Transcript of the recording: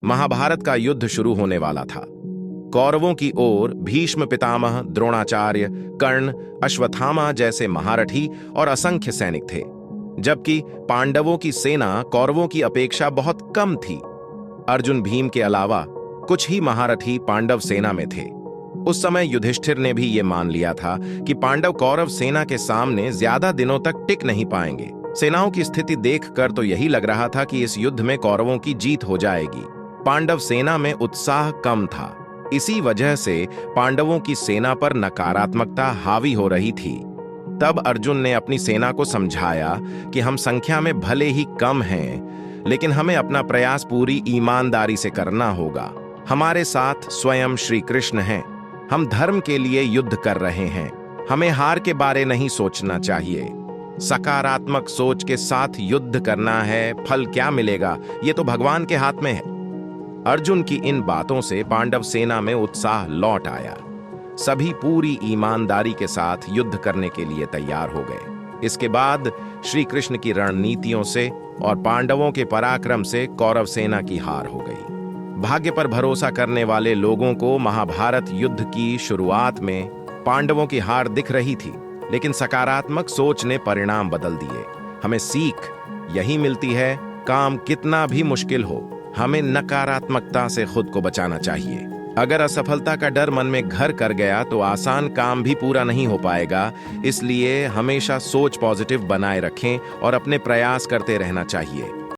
महाभारत का युद्ध शुरू होने वाला था। कौरवों की ओर भीष्म पितामह, द्रोणाचार्य, कर्ण, अश्वत्थामा जैसे महारथी और असंख्य सैनिक थे, जबकि पांडवों की सेना कौरवों की अपेक्षा बहुत कम थी। अर्जुन भीम के अलावा कुछ ही महारथी पांडव सेना में थे। उस समय युधिष्ठिर ने भी ये मान लिया था कि पांडव कौरव सेना के सामने ज्यादा दिनों तक टिक नहीं पाएंगे। सेनाओं की स्थिति देखकर तो यही लग रहा था कि इस युद्ध में कौरवों की जीत हो जाएगी। पांडव सेना में उत्साह कम था। इसी वजह से पांडवों की सेना पर नकारात्मकता हावी हो रही थी। तब अर्जुन ने अपनी सेना को समझाया कि हम संख्या में भले ही कम हैं, लेकिन हमें अपना प्रयास पूरी ईमानदारी से करना होगा। हमारे साथ स्वयं श्री कृष्ण हैं। हम धर्म के लिए युद्ध कर रहे हैं। हमें हार के बारे नहीं सोचना चाहिए। सकारात्मक सोच के साथ युद्ध करना है। फल क्या मिलेगा, ये तो भगवान के हाथ में है। अर्जुन की इन बातों से पांडव सेना में उत्साह लौट आया। सभी पूरी ईमानदारी के साथ युद्ध करने के लिए तैयार हो गए। इसके बाद श्री कृष्ण की रणनीतियों से और पांडवों के पराक्रम से कौरव सेना की हार हो गई। भाग्य पर भरोसा करने वाले लोगों को महाभारत युद्ध की शुरुआत में पांडवों की हार दिख रही थी, लेकिन सकारात्मक सोच ने परिणाम बदल दिए। हमें सीख यही मिलती है, काम कितना भी मुश्किल हो, हमें नकारात्मकता से खुद को बचाना चाहिए। अगर असफलता का डर मन में घर कर गया तो आसान काम भी पूरा नहीं हो पाएगा। इसलिए हमेशा सोच पॉजिटिव बनाए रखें और अपने प्रयास करते रहना चाहिए।